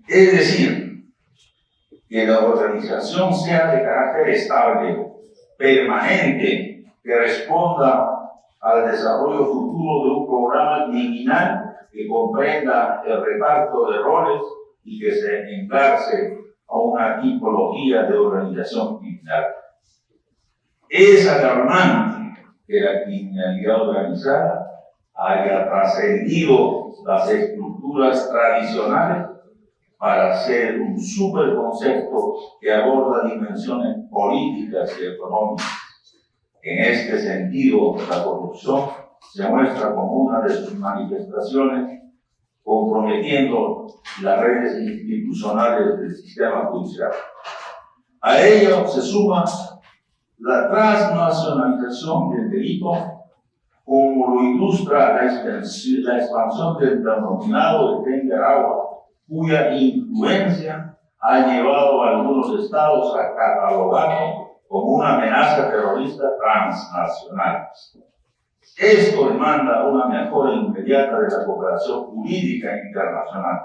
Es decir, que la organización sea de carácter estable, permanente, que responda al desarrollo futuro de un programa criminal que comprenda el reparto de roles y que se engarce a una tipología de organización criminal. Es alarmante que la criminalidad organizada haya trascendido las estructuras tradicionales para ser un superconcepto que aborda dimensiones políticas y económicas. En este sentido, la corrupción se muestra como una de sus manifestaciones, comprometiendo las redes institucionales del sistema judicial. A ello se suma la transnacionalización del delito, como lo ilustra la expansión del denominado de Tren de Aragua, cuya influencia ha llevado a algunos estados a catalogarlo como una amenaza terrorista transnacional. Esto demanda una mejora inmediata de la cooperación jurídica internacional,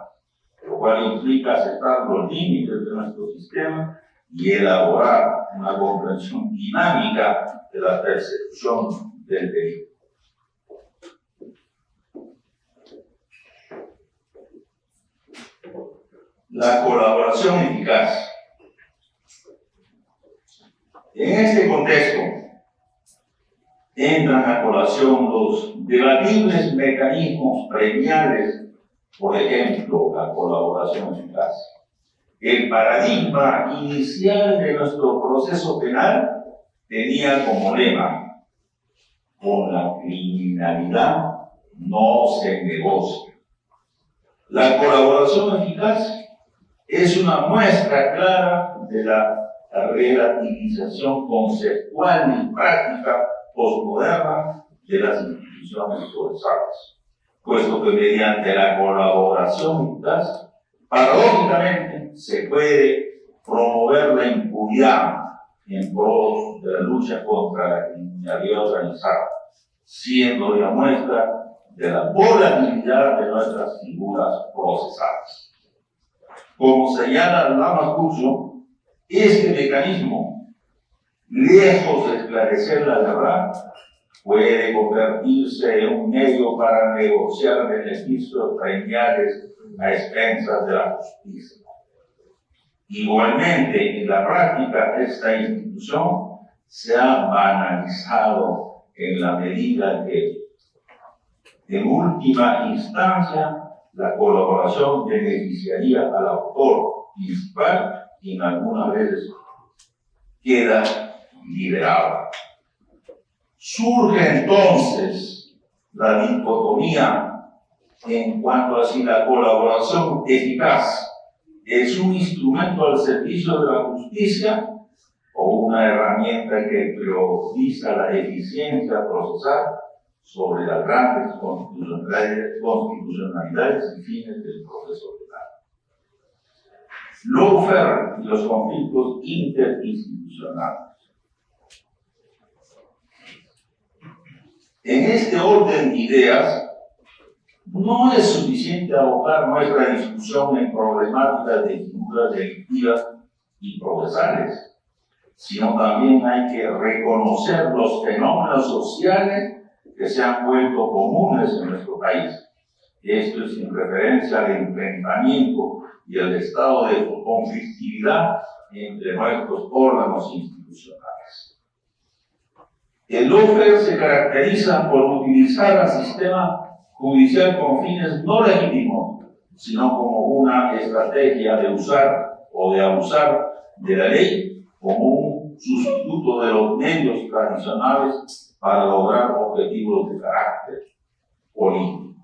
lo cual implica aceptar los límites de nuestro sistema y elaborar una comprensión dinámica de la persecución del delito. La colaboración eficaz. En este contexto, entran a colación los debatibles mecanismos premiales, por ejemplo, la colaboración eficaz. El paradigma inicial de nuestro proceso penal tenía como lema: con la criminalidad no se negocia. La colaboración eficaz es una muestra clara de la relativización conceptual y práctica postmoderna de las instituciones procesales, puesto que mediante la colaboración eficaz, paradójicamente, se puede promover la impunidad en pro de la lucha contra la criminalidad organizada, siendo la muestra de la volatilidad de nuestras figuras procesales. Como señala Lamas Curcio, este mecanismo, lejos de esclarecer la verdad, puede convertirse en un medio para negociar beneficios premiales a expensas de la justicia. Igualmente, en la práctica, esta institución se ha banalizado en la medida que, en última instancia, la colaboración beneficiaría al autor principal y en algunas veces queda liberado. Surge entonces la dicotomía en cuanto a si la colaboración eficaz es un instrumento al servicio de la justicia o una herramienta que prioriza la eficiencia procesal sobre las grandes constitucionalidades y fines del proceso penal. Lawfare y los conflictos interinstitucionales. En este orden de ideas, no es suficiente abocar nuestra discusión en problemáticas de figuras delictivas y procesales, sino también hay que reconocer los fenómenos sociales que se han vuelto comunes en nuestro país. Esto es en referencia al enfrentamiento y al estado de conflictividad entre nuestros órganos institucionales. El lawfare se caracteriza por utilizar al sistema judicial con fines no legítimos, sino como una estrategia de usar o de abusar de la ley como un sustituto de los medios tradicionales para lograr objetivos de carácter político.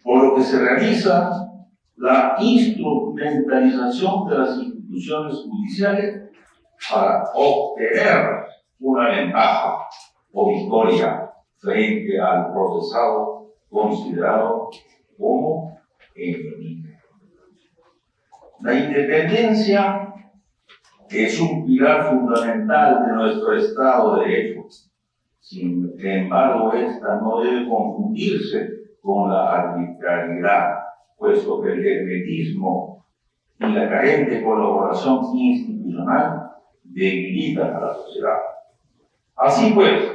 Por lo que se realiza la instrumentalización de las instituciones judiciales para obtener una ventaja o victoria frente al procesado considerado como enemigo. La independencia es un pilar fundamental de nuestro Estado de Derecho. Sin embargo, esta no debe confundirse con la arbitrariedad, puesto que el hermetismo y la carente colaboración institucional debilitan a la sociedad. Así pues,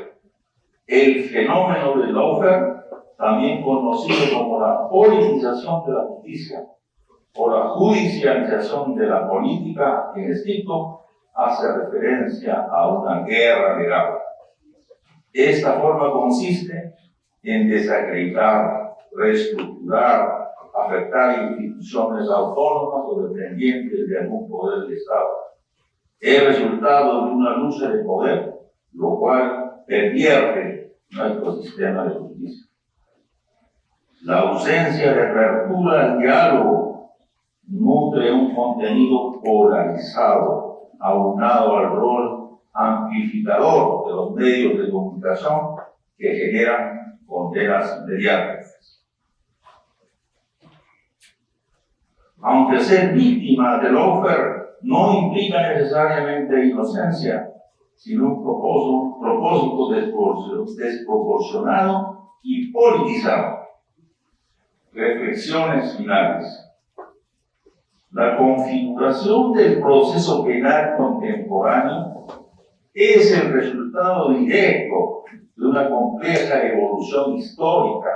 el fenómeno del lawfare, también conocido como la politización de la justicia o la judicialización de la política en estricto, hace referencia a una guerra legal. Esta forma consiste en desacreditar, reestructurar, afectar instituciones autónomas o dependientes de algún poder del Estado. Es resultado de una lucha de poder, lo cual pervierte nuestro sistema de justicia. La ausencia de apertura al diálogo nutre un contenido polarizado, aunado al rol amplificador de los medios de comunicación que generan condenas inmediatas. Aunque ser víctima del lawfare no implica necesariamente inocencia, sino un propósito desproporcionado y politizado. Reflexiones finales. La configuración del proceso penal contemporáneo es el resultado directo de una compleja evolución histórica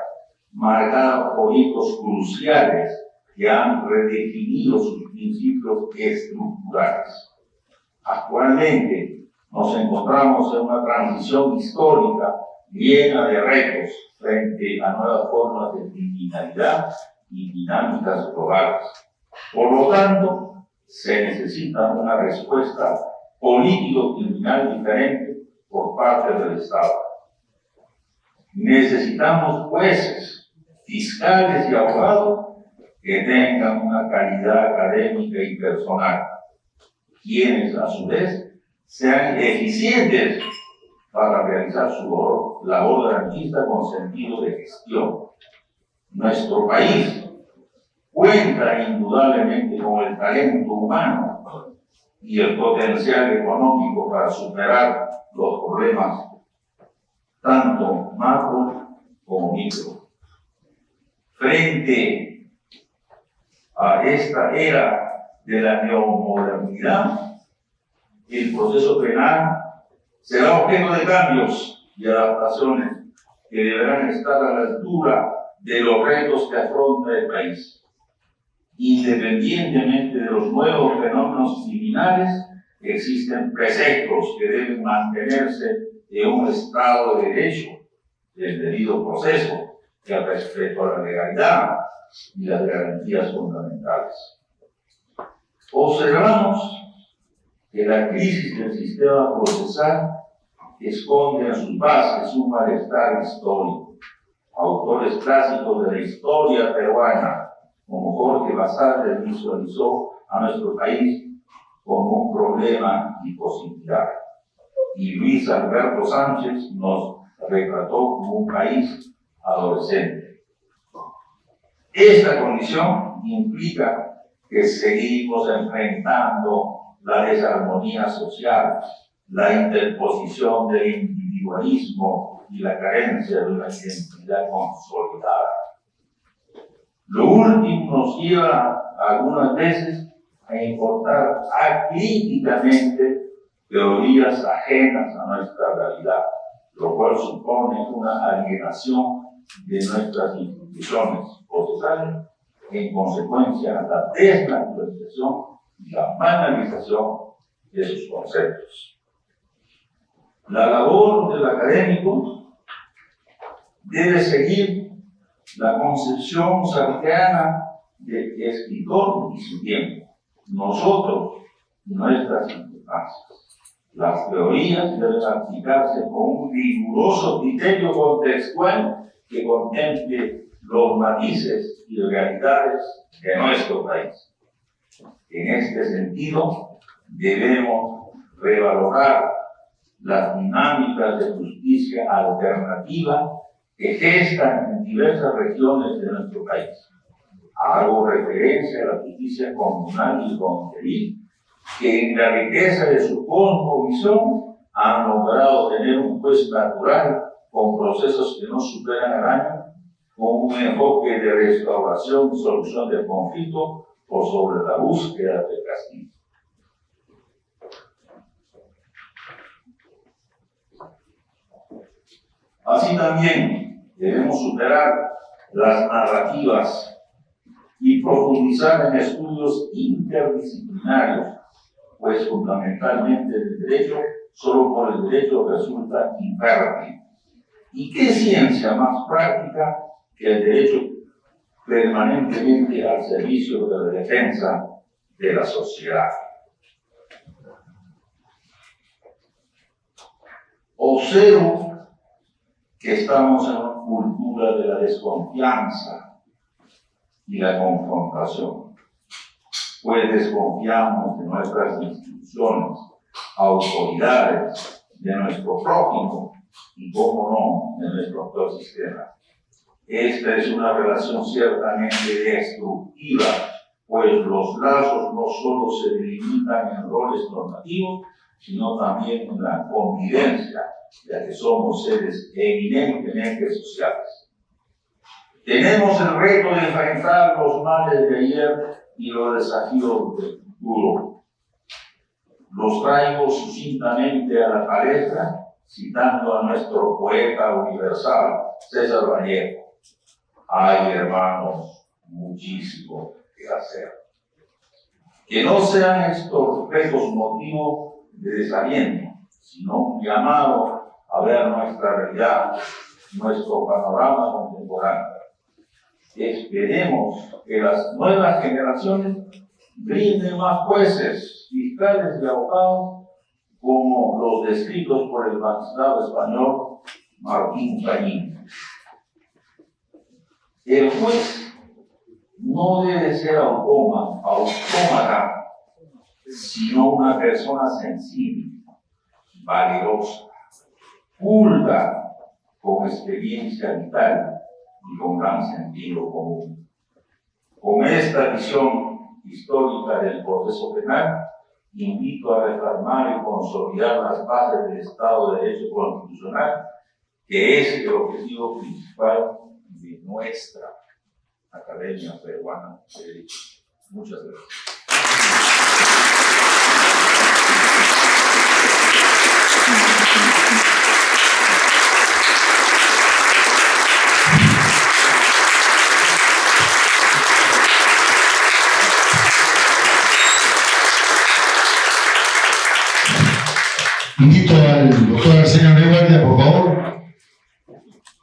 marcada por hitos cruciales que han redefinido sus principios estructurales. Actualmente nos encontramos en una transición histórica llena de retos frente a nuevas formas de criminalidad y dinámicas globales. Por lo tanto, se necesita una respuesta político-criminal diferente por parte del Estado. Necesitamos jueces, fiscales y abogados que tengan una calidad académica y personal, quienes a su vez sean eficientes para realizar su labor garantista con sentido de gestión. Nuestro país cuenta indudablemente con el talento humano y el potencial económico para superar los problemas tanto macro como micro. Frente a esta era de la neomodernidad, el proceso penal será objeto de cambios y adaptaciones que deberán estar a la altura de los retos que afronta el país. Independientemente de los nuevos fenómenos criminales, existen preceptos que deben mantenerse en un estado de derecho, del debido proceso, y al respeto a la legalidad y las garantías fundamentales. Observamos que la crisis del sistema procesal esconde en sus bases un malestar histórico. Autores clásicos de la historia peruana, como Jorge Basadre, visualizó a nuestro país como un problema imposibilidad. Y Luis Alberto Sánchez nos retrató como un país adolescente. Esta condición implica que seguimos enfrentando la desarmonía social, la interposición del individualismo y la carencia de una identidad consolidada. Lo último nos lleva algunas veces a importar acríticamente teorías ajenas a nuestra realidad, lo cual supone una alienación de nuestras instituciones procesales, en consecuencia la desnaturalización y la banalización de sus conceptos. La labor del académico debe seguir la concepción sartreana de escritor y su tiempo, nosotros y nuestras circunstancias. Las teorías deben aplicarse con un riguroso criterio contextual que contemple los matices y realidades de nuestro país. En este sentido, debemos revalorar las dinámicas de justicia alternativa que gestan en diversas regiones de nuestro país. Hago referencia a la justicia comunal y fronteriza, que en la riqueza de su cosmovisión han logrado tener un juez natural con procesos que no superan el año, con un enfoque de restauración y solución del conflicto por sobre la búsqueda del castigo. Así también debemos superar las narrativas y profundizar en estudios interdisciplinarios, pues fundamentalmente el derecho, solo por el derecho resulta infértil. ¿Y qué ciencia más práctica que el derecho permanentemente al servicio de la defensa de la sociedad? Observo que estamos en una cultura de la desconfianza y la confrontación. pues desconfiamos de nuestras instituciones, autoridades, de nuestro prójimo y, cómo no, de nuestro propio sistema. Esta es una relación ciertamente destructiva, pues los lazos no solo se delimitan en roles normativos, sino también en la convivencia, ya que somos seres eminentemente sociales. Tenemos el reto de enfrentar los males de ayer y los desafíos del futuro. Los traigo sucintamente a la palestra, citando a nuestro poeta universal, César Vallejo. Hay, hermanos, muchísimo que hacer. Que no sean estos retos motivo de desaliento, sino un llamado a ver nuestra realidad, nuestro panorama contemporáneo. Esperemos que las nuevas generaciones brinden más jueces, fiscales y abogados como los descritos por el magistrado español Martín Pañín. El juez no debe ser autómata, sino una persona sensible, valerosa, culta, con experiencia vital y con gran sentido común. Con esta visión histórica del proceso penal, invito a reformar y consolidar las bases del Estado de Derecho constitucional, que es el objetivo principal de nuestra Academia Peruana de Derecho. Muchas gracias. Invito al doctor Arsenio Neguardia, por favor.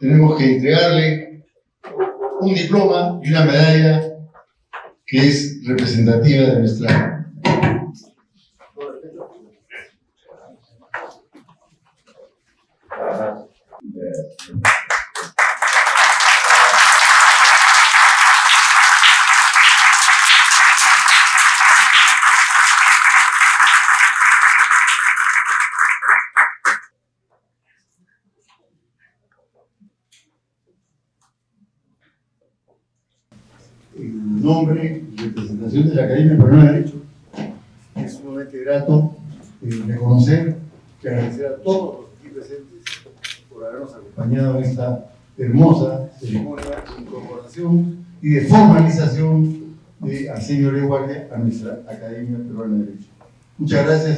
Tenemos que entregarle un diploma y una medalla que es representativa de nuestra. En nombre y representación de la Academia Peruana de Derecho, es sumamente grato reconocer y agradecer a todos los aquí presentes por habernos acompañado en esta hermosa ceremonia de incorporación y de formalización de Arsenio Neguardia a nuestra Academia Peruana de Derecho. Muchas gracias.